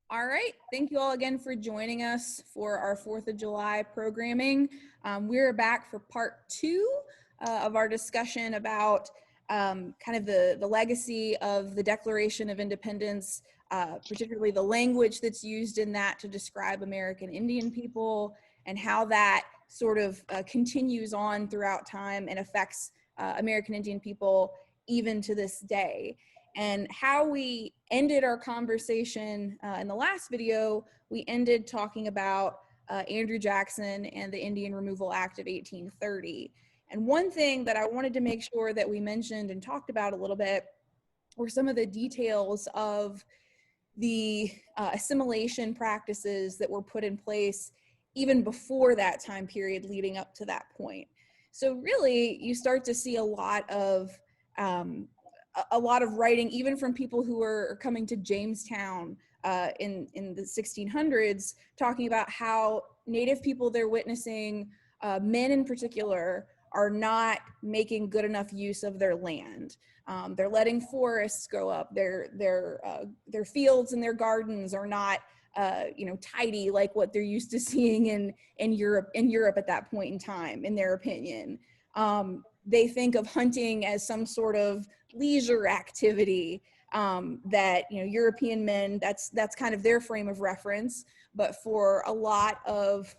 All right, thank you all again for joining us for our 4th of July programming. We're back for part 2 of our discussion about kind of the legacy of the Declaration of Independence, particularly the language that's used in that to describe American Indian people, and how that sort of continues on throughout time and affects American Indian people even to this day. And how we ended our conversation in the last video, we ended talking about Andrew Jackson and the Indian Removal Act of 1830. And one thing that I wanted to make sure that we mentioned and talked about a little bit were some of the details of the assimilation practices that were put in place even before that time period leading up to that point. So really, you start to see a lot of writing, even from people who are coming to Jamestown in the 1600s, talking about how Native people they're witnessing, men in particular, are not making good enough use of their land. They're letting forests grow up. Their fields and their gardens are not tidy like what they're used to seeing in Europe at that point in time, in their opinion. They think of hunting as some sort of leisure activity that European men, that's kind of their frame of reference. But for a lot of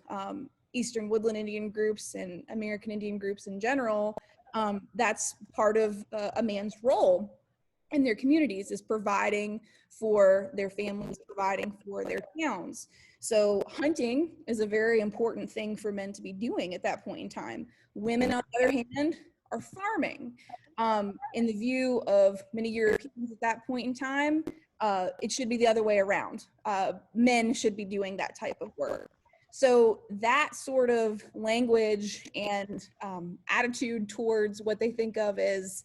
Eastern Woodland Indian groups and American Indian groups in general, that's part of a man's role in their communities, is providing for their families, providing for their towns. So hunting is a very important thing for men to be doing at that point in time. Women, on the other hand, are farming. In the view of many Europeans at that point in time, it should be the other way around. Men should be doing that type of work. So that sort of language and attitude towards what they think of as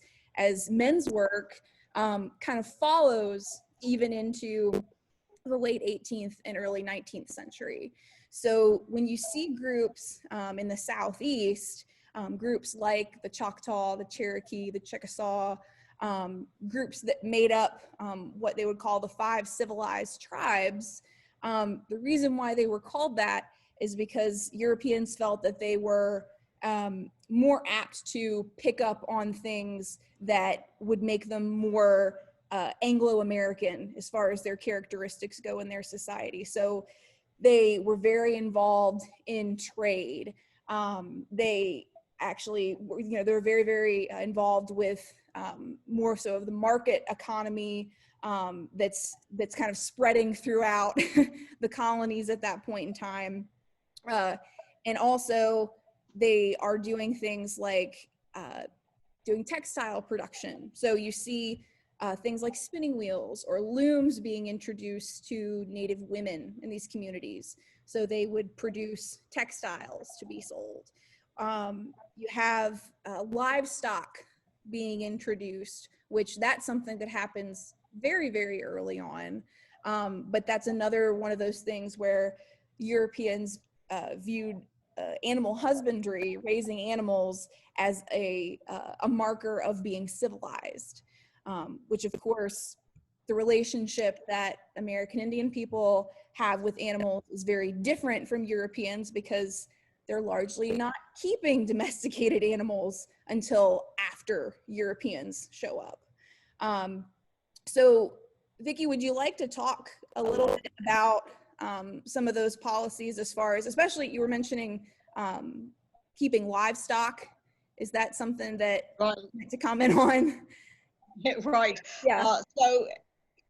men's work kind of follows even into the late 18th and early 19th century. So when you see groups in the Southeast, groups like the Choctaw, the Cherokee, the Chickasaw, groups that made up what they would call the 5 civilized tribes, the reason why they were called that is because Europeans felt that they were more apt to pick up on things that would make them more Anglo-American as far as their characteristics go in their society. So they were very involved in trade. They actually, they're very, very involved with more so of the market economy that's kind of spreading throughout the colonies at that point in time. And also they are doing things like doing textile production. So you see things like spinning wheels or looms being introduced to Native women in these communities. So they would produce textiles to be sold. You have livestock being introduced, which that's something that happens very, very early on. But that's another one of those things where Europeans viewed animal husbandry, raising animals, as a marker of being civilized, which of course the relationship that American Indian people have with animals is very different from Europeans, because they're largely not keeping domesticated animals until after Europeans show up. So Vicki, would you like to talk a little bit about some of those policies, as far as, especially you were mentioning keeping livestock? Is that something that Right. you'd like to comment on? Right. Yeah. So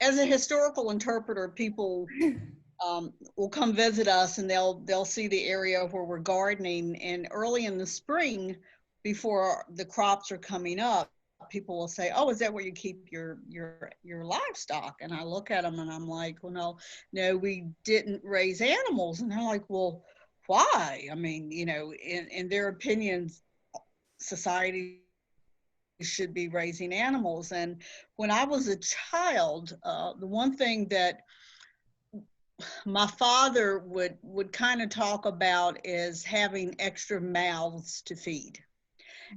as a historical interpreter, people will come visit us, and they'll see the area where we're gardening, and early in the spring, before the crops are coming up, people will say, "Oh, is that where you keep your livestock?" And I look at them and I'm like, "Well, no, we didn't raise animals." And they're like, "Well, why?" I mean, in their opinions, society should be raising animals. And when I was a child, the one thing that my father would kind of talk about is having extra mouths to feed.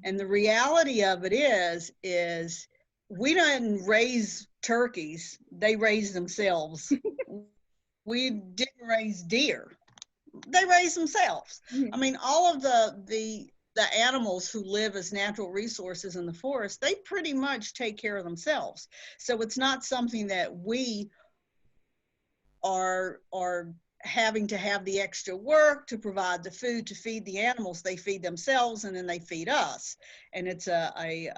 And the reality of it is we didn't raise turkeys, they raised themselves. We didn't raise deer. They raise themselves. I mean, all of the animals who live as natural resources in the forest, they pretty much take care of themselves. So it's not something that we are having to have the extra work to provide the food to feed the animals. They feed themselves and then they feed us, and it's a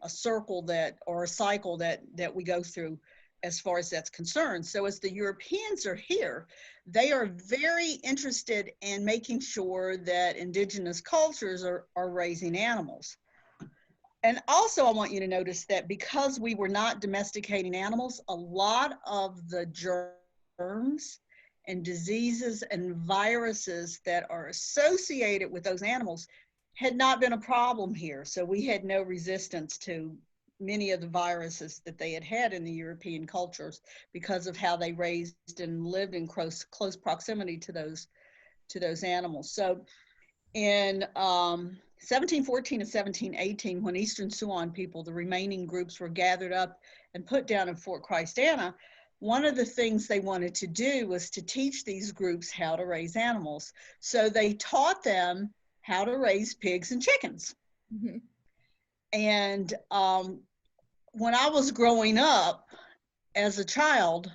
circle that, or a cycle that we go through as far as that's concerned. So as the Europeans are here, they are very interested in making sure that indigenous cultures are raising animals. And also I want you to notice that because we were not domesticating animals, a lot of the germs and diseases and viruses that are associated with those animals had not been a problem here. So we had no resistance to many of the viruses that they had had in the European cultures because of how they raised and lived in close proximity to those animals. So in 1714 and 1718, when Eastern Siouan people, the remaining groups, were gathered up and put down in Fort Christiana, one of the things they wanted to do was to teach these groups how to raise animals. So they taught them how to raise pigs and chickens. Mm-hmm. And when I was growing up as a child,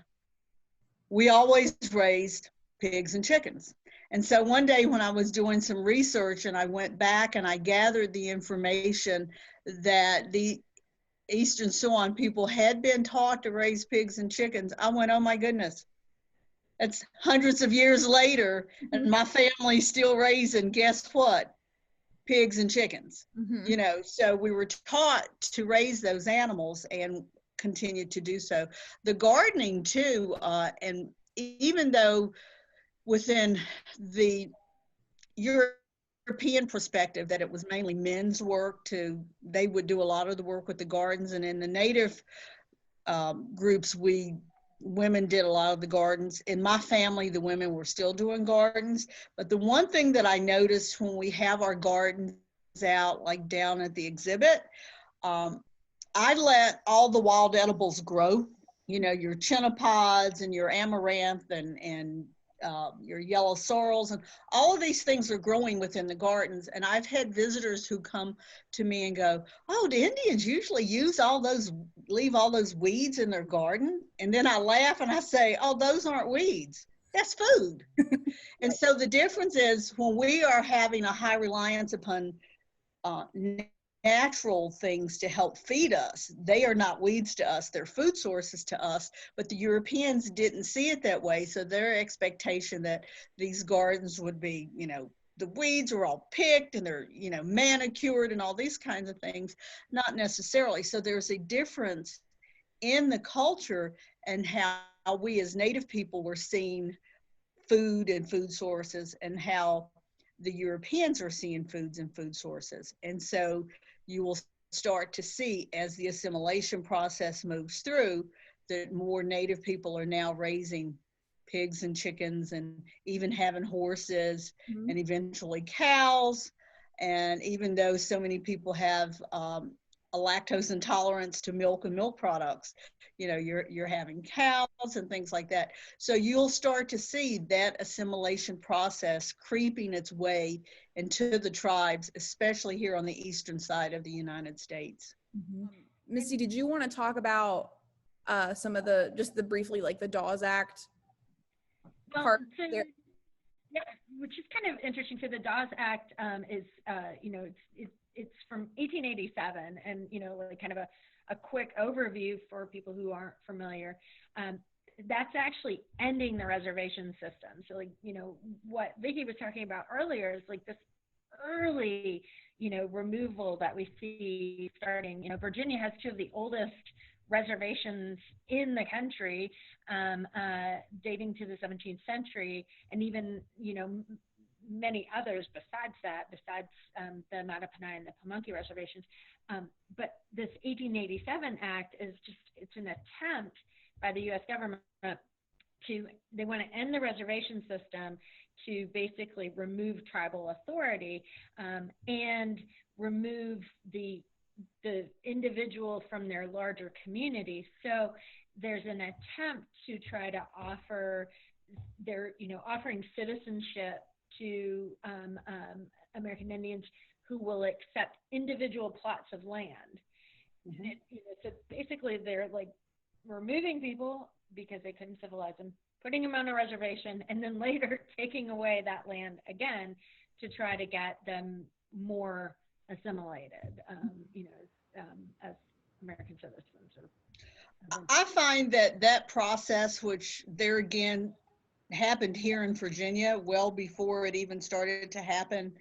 we always raised pigs and chickens. And so one day when I was doing some research and I went back and I gathered the information that the Eastern Siouan people had been taught to raise pigs and chickens, I went, oh my goodness, it's hundreds of years later and my family's still raising, guess what? Pigs and chickens. Mm-hmm. You know, so we were taught to raise those animals and continued to do so. The gardening too, and even though within the European perspective that it was mainly men's work, they would do a lot of the work with the gardens, and in the native groups, women did a lot of the gardens. In my family, the women were still doing gardens, but the one thing that I noticed when we have our gardens out, like down at the exhibit, I let all the wild edibles grow, you know, your chinnopods and your amaranth and your yellow sorrels, and all of these things are growing within the gardens. And I've had visitors who come to me and go, oh, do Indians usually leave all those weeds in their garden? And then I laugh and I say, oh, those aren't weeds, that's food. And so the difference is when we are having a high reliance upon natural things to help feed us, they are not weeds to us, they're food sources to us. But the Europeans didn't see it that way, so their expectation that these gardens would be, you know, the weeds are all picked and they're, you know, manicured and all these kinds of things, not necessarily. So there's a difference in the culture and how we as Native people were seeing food and food sources, and how the Europeans are seeing foods and food sources. And so you will start to see, as the assimilation process moves through, that more Native people are now raising pigs and chickens and even having horses, mm-hmm. and eventually cows. And even though so many people have a lactose intolerance to milk and milk products, you know, you're having cows and things like that. So you'll start to see that assimilation process creeping its way into the tribes, especially here on the eastern side of the United States. Mm-hmm. Misty, did you want to talk about some of briefly, like the Dawes Act part there? Yeah, which is kind of interesting. So the Dawes Act is, you know, it's from 1887, and, you know, like kind of a quick overview for people who aren't familiar. That's actually ending the reservation system. So, like, you know, what Vicki was talking about earlier is like this early, you know, removal that we see starting. You know, Virginia has two of the oldest reservations in the country, dating to the 17th century, and even, you know, many others besides the Mattaponi and the Pamunkey reservations. But this 1887 Act is it's an attempt by the U.S. government they want to end the reservation system to basically remove tribal authority, and remove the individual from their larger community. So there's an attempt to try to offer they're, offering citizenship to American Indians who will accept individual plots of land. Mm-hmm. And so basically they're like removing people because they couldn't civilize them, putting them on a reservation, and then later taking away that land again to try to get them more assimilated, as American citizens. I find that process, which there again happened here in Virginia well before it even started to happen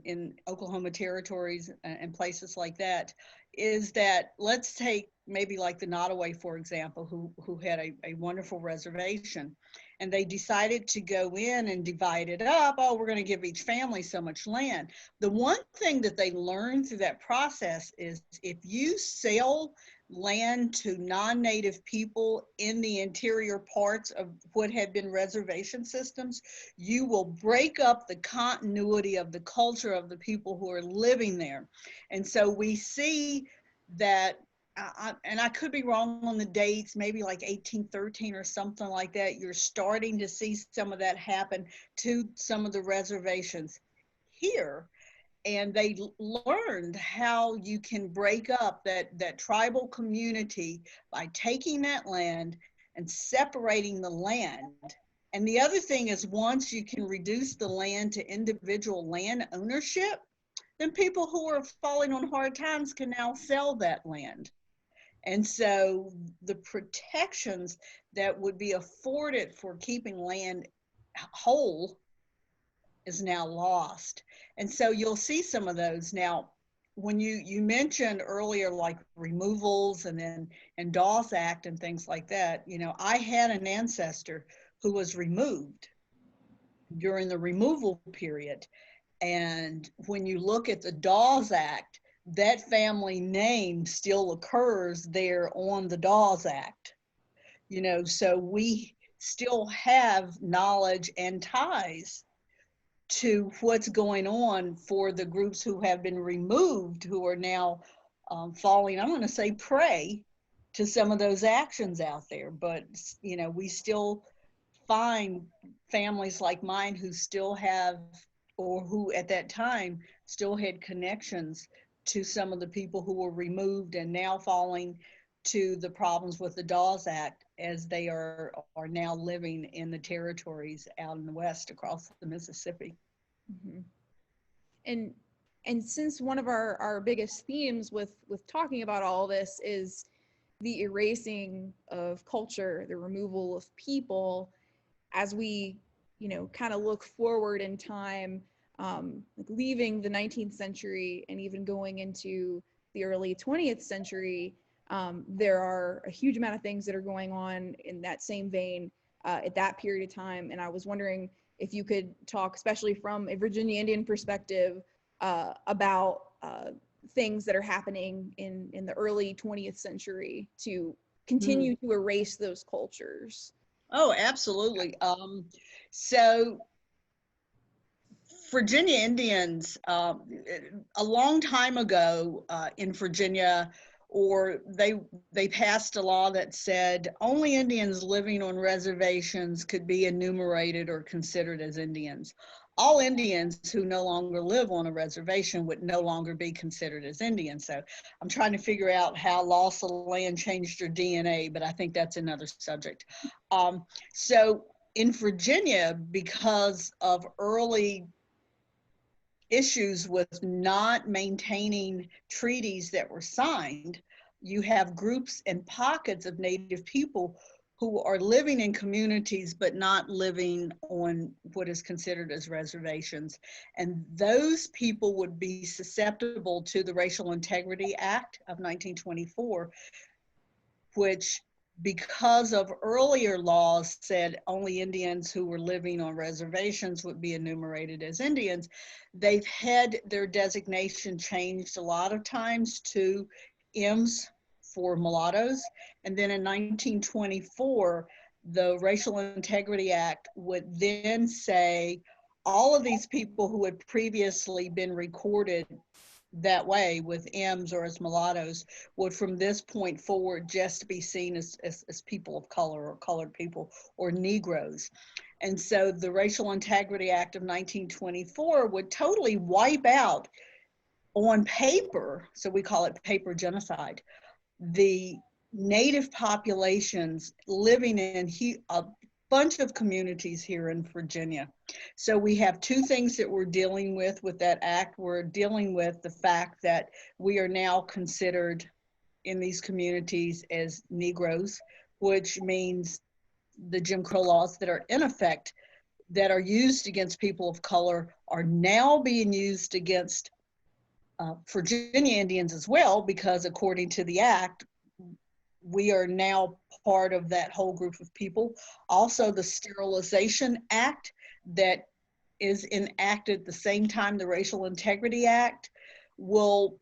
in Oklahoma territories and places like that, is that, let's take maybe like the Nottoway, for example, who had a wonderful reservation, and they decided to go in and divide it up. Oh, we're going to give each family so much land. The one thing that they learned through that process is if you sell land to non-native people in the interior parts of what had been reservation systems, you will break up the continuity of the culture of the people who are living there. And so we see that, and I could be wrong on the dates, maybe like 1813 or something like that, you're starting to see some of that happen to some of the reservations here. And they learned how you can break up that tribal community by taking that land and separating the land. And the other thing is, once you can reduce the land to individual land ownership, then people who are falling on hard times can now sell that land. And so the protections that would be afforded for keeping land whole is now lost. And so you'll see some of those. Now, when you mentioned earlier, like removals and Dawes Act and things like that, I had an ancestor who was removed during the removal period. And when you look at the Dawes Act, that family name still occurs there on the Dawes Act. So we still have knowledge and ties to what's going on for the groups who have been removed, who are now falling, I'm going to say, prey to some of those actions out there. But, we still find families like mine who still have, or who at that time still had connections to some of the people who were removed and now falling to the problems with the Dawes Act, as they are now living in the territories out in the West across the Mississippi. Mm-hmm. And since one of our biggest themes with talking about all this is the erasing of culture, the removal of people, as we, kind of look forward in time, like leaving the 19th century and even going into the early 20th century, there are a huge amount of things that are going on in that same vein at that period of time. And I was wondering if you could talk, especially from a Virginia Indian perspective, about things that are happening in the early 20th century to continue to erase those cultures. Oh, absolutely. So Virginia Indians, a long time ago in Virginia, or they passed a law that said only Indians living on reservations could be enumerated or considered as Indians. All Indians who no longer live on a reservation would no longer be considered as Indians. So I'm trying to figure out how loss of land changed your DNA, but I think that's another subject. So in Virginia, because of early issues with not maintaining treaties that were signed, you have groups and pockets of Native people who are living in communities but not living on what is considered as reservations. And those people would be susceptible to the Racial Integrity Act of 1924, which, because of earlier laws, said only Indians who were living on reservations would be enumerated as Indians. They've had their designation changed a lot of times to M's for mulattoes. And then in 1924, the Racial Integrity Act would then say all of these people who had previously been recorded that way with M's or as mulattoes would from this point forward just be seen as people of color or colored people or Negroes. And so the Racial Integrity Act of 1924 would totally wipe out on paper, so we call it paper genocide, the Native populations living in a bunch of communities here in Virginia. So we have two things that we're dealing with that act. We're dealing with the fact that we are now considered in these communities as Negroes, which means the Jim Crow laws that are in effect that are used against people of color are now being used against Virginia Indians as well, because according to the act, we are now part of that whole group of people. Also, the Sterilization Act that is enacted at the same time the Racial Integrity Act will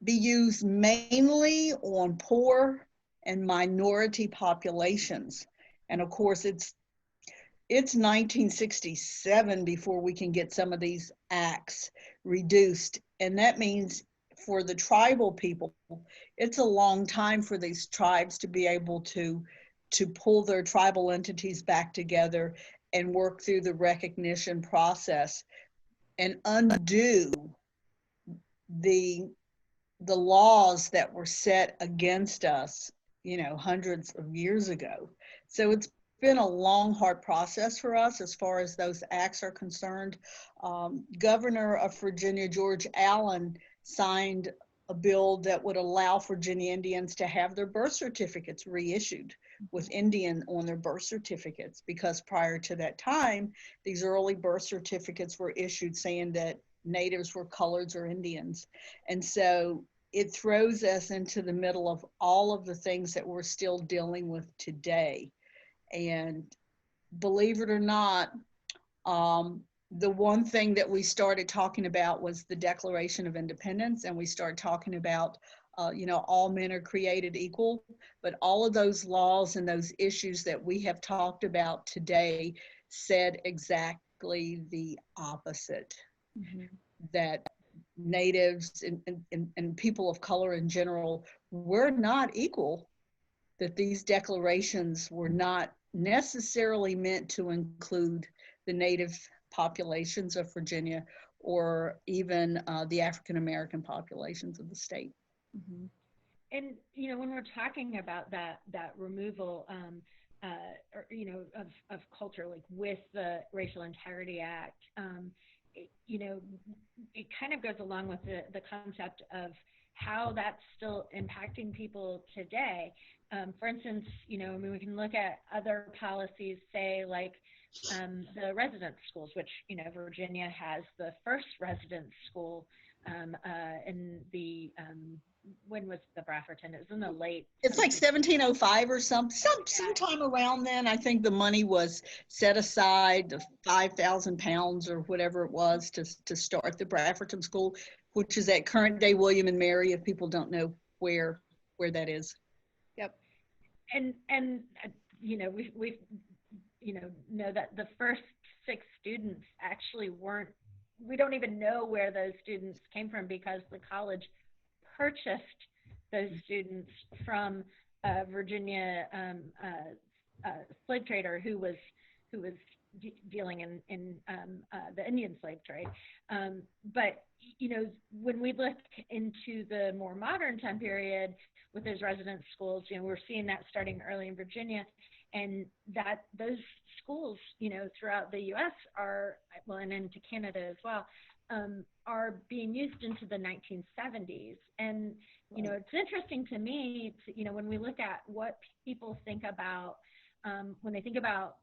be used mainly on poor and minority populations. And of course, it's 1967 before we can get some of these acts reduced. And that means for the tribal people, it's a long time for these tribes to be able to pull their tribal entities back together and work through the recognition process and undo the laws that were set against us, hundreds of years ago. So it's been a long, hard process for us as far as those acts are concerned. Governor of Virginia, George Allen, signed a bill that would allow Virginia Indians to have their birth certificates reissued with Indian on their birth certificates, because prior to that time, these early birth certificates were issued saying that natives were coloreds or Indians. And so it throws us into the middle of all of the things that we're still dealing with today. And believe it or not, the one thing that we started talking about was the Declaration of Independence, and we started talking about, all men are created equal, but all of those laws and those issues that we have talked about today said exactly the opposite. Mm-hmm. That natives and people of color in general were not equal, that these declarations were not necessarily meant to include the native populations of Virginia or even the African American populations of the state. Mm-hmm. And when we're talking about that removal, of culture, like with the Racial Integrity Act, it kind of goes along with the concept of how that's still impacting people today. For instance, we can look at other policies, say like the residence schools, which, Virginia has the first residence school in the, when was the Brafferton? It was in the late. It's like 1705 or sometime around then. I think the money was set aside, the 5,000 pounds or whatever it was to start the Brafferton School, which is at current day William and Mary, if people don't know where that is. Yep. And we've know that the first 6 students actually weren't, we don't even know where those students came from, because the college purchased those students from a Virginia slave trader who was dealing in the Indian slave trade. But when we look into the more modern time period with those residence schools, we're seeing that starting early in Virginia, and that those schools, throughout the U.S. are, well, and into Canada as well, are being used into the 1970s. And, it's interesting to me, when we look at what people think about, when they think about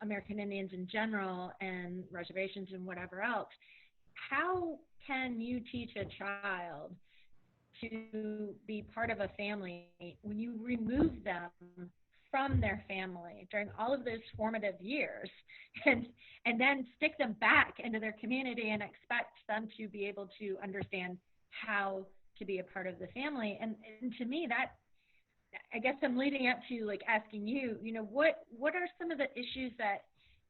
American Indians in general and reservations and whatever else, how can you teach a child to be part of a family when you remove them from their family during all of those formative years, and then stick them back into their community and expect them to be able to understand how to be a part of the family? And to me, that, I guess I'm leading up to like asking you, what are some of the issues that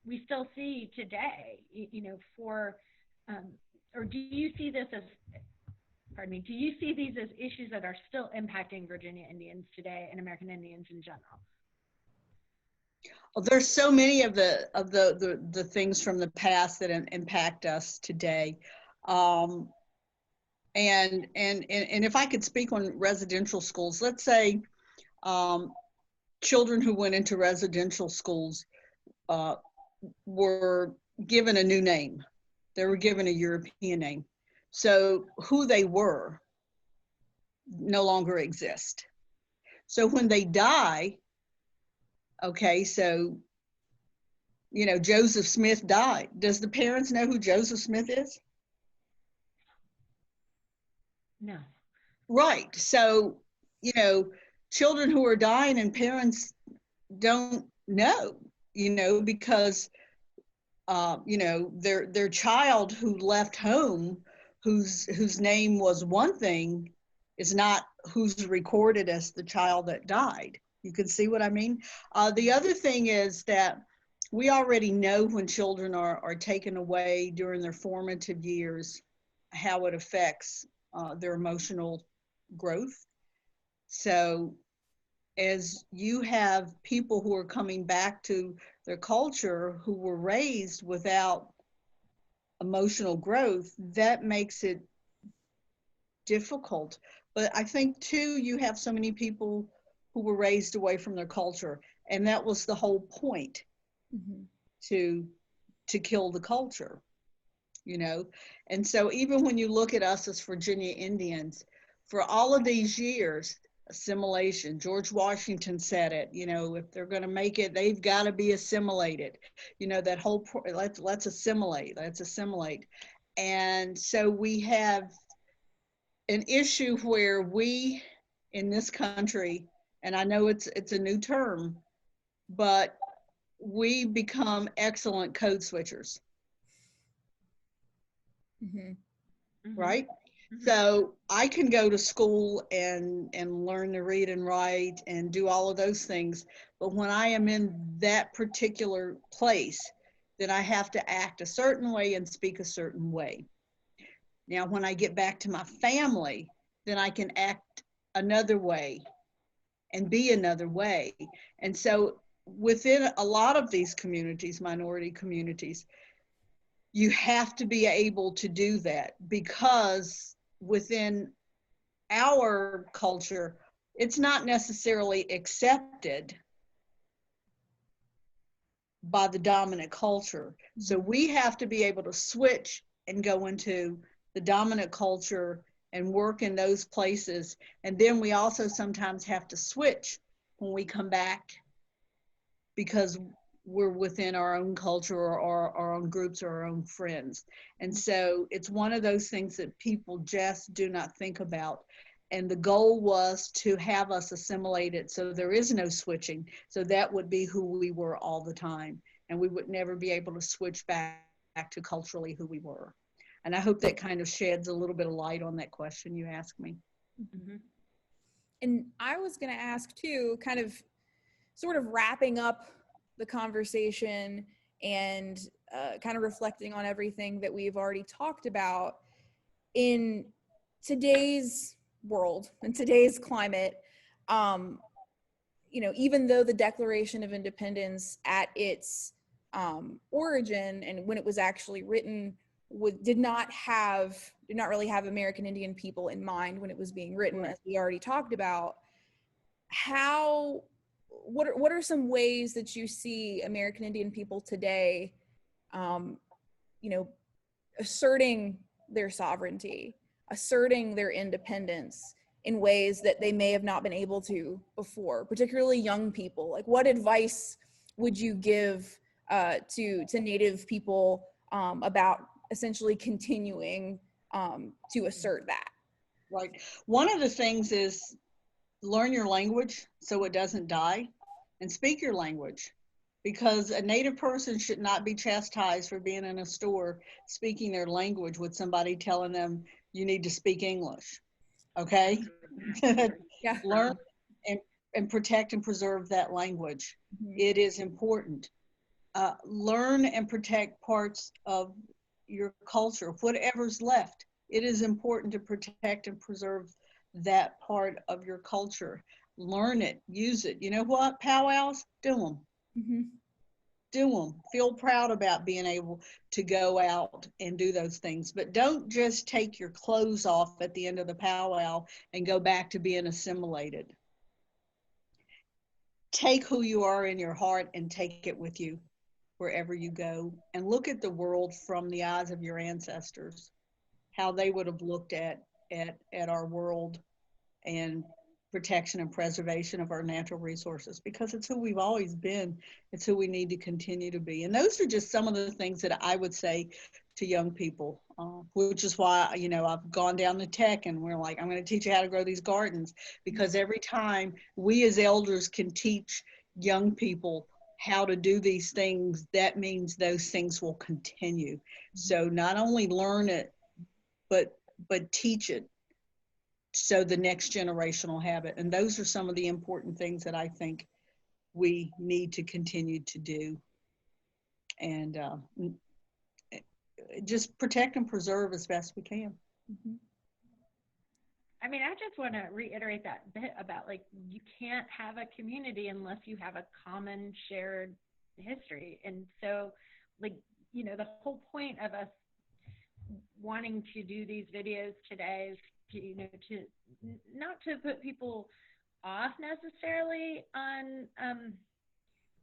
we still see today, for or do you see this as, pardon me, do you see these as issues that are still impacting Virginia Indians today and American Indians in general? Well, there's so many of the things from the past that impact us today. And if I could speak on residential schools, let's say children who went into residential schools were given a new name. They were given a European name. So who they were no longer exist. So when they die, okay, so, you know, Joseph Smith died. Does the parents know who Joseph Smith is? No. Right. So, you know, children who are dying and parents don't know, you know, because, you know, their child who left home, whose name was one thing, is not who's recorded as the child that died. You can see what I mean? The other thing is that we already know when children are taken away during their formative years, how it affects their emotional growth. So as you have people who are coming back to their culture who were raised without emotional growth, that makes it difficult. But I think too, you have so many people who were raised away from their culture, and that was the whole point, to kill the culture, you know. And so even when you look at us as Virginia Indians, for all of these years, assimilation, George Washington said it, you know, if they're going to make it, they've got to be assimilated, you know, that whole let's assimilate. And so we have an issue where we in this country, and I know it's a new term, but we become excellent code switchers. Right? So I can go to school and learn to read and write and do all of those things, but when I am in that particular place, then I have to act a certain way and speak a certain way. Now, when I get back to my family, then I can act another way and be another way. And so within a lot of these communities, minority communities, you have to be able to do that, because within our culture, it's not necessarily accepted by the dominant culture. So we have to be able to switch and go into the dominant culture and work in those places. And then we also sometimes have to switch when we come back, because we're within our own culture or our own groups or our own friends. And so it's one of those things that people just do not think about. And the goal was to have us assimilated so there is no switching. So that would be who we were all the time. And we would never be able to switch back to culturally who we were. And I hope that kind of sheds a little bit of light on that question you asked me. And I was going to ask too, kind of sort of wrapping up the conversation and kind of reflecting on everything that we've already talked about. In today's world, in today's climate, you know, even though the Declaration of Independence at its origin and when it was actually written did not really have American Indian people in mind when it was being written, right, as we already talked about. What are some ways that you see American Indian people today, you know, asserting their sovereignty, asserting their independence in ways that they may have not been able to before, particularly young people? Like, what advice would you give to Native people about essentially continuing to assert that? Right. One of the things is learn your language so it doesn't die, and speak your language, because a Native person should not be chastised for being in a store speaking their language with somebody telling them you need to speak English. Okay? Yeah. Learn and protect and preserve that language. It is important. Learn and protect parts of your culture, whatever's left. It is important to protect and preserve that part of your culture. Learn it, use it. You know what? Powwows, do them. Mm-hmm. Do them. Feel proud about being able to go out and do those things. But don't just take your clothes off at the end of the powwow and go back to being assimilated. Take who you are in your heart and take it with you wherever you go, and look at the world from the eyes of your ancestors, how they would have looked at our world and protection and preservation of our natural resources, because it's who we've always been. It's who we need to continue to be. And those are just some of the things that I would say to young people, which is why, you know, I've gone down to tech and we're like, I'm going to teach you how to grow these gardens, because every time we as elders can teach young people how to do these things, that means those things will continue. So not only learn it, but teach it, so the next generation will have it. And those are some of the important things that I think we need to continue to do. And just protect and preserve as best we can. Mm-hmm. I mean, I just want to reiterate that bit about, like, you can't have a community unless you have a common shared history. And so, like, you know, the whole point of us wanting to do these videos today is to, you know, to not to put people off necessarily on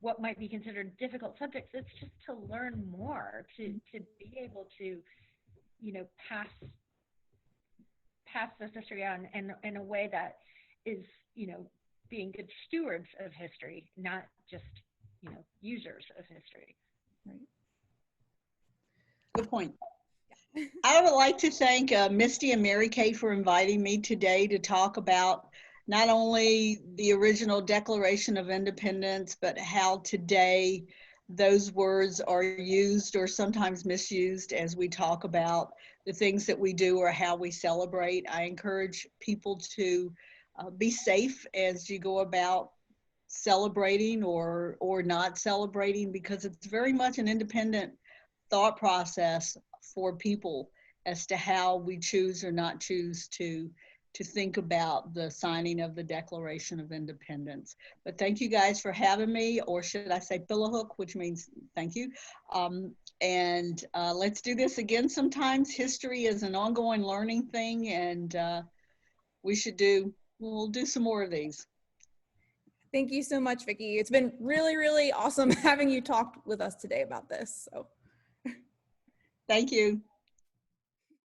what might be considered difficult subjects. It's just to learn more, to be able to, you know, pass this history on in a way that is, you know, being good stewards of history, not just, you know, users of history. Right. Good point. I would like to thank Misty and Mary Kay for inviting me today to talk about not only the original Declaration of Independence, but how today those words are used or sometimes misused as we talk about the things that we do or how we celebrate. I encourage people to be safe as you go about celebrating or not celebrating, because it's very much an independent thought process for people as to how we choose or not choose to think about the signing of the Declaration of Independence. But thank you guys for having me, or should I say Philahook, which means thank you. And let's do this again sometimes. History is an ongoing learning thing, and we'll do some more of these. Thank you so much, Vicki. It's been really, really awesome having you talk with us today about this. So. Thank you.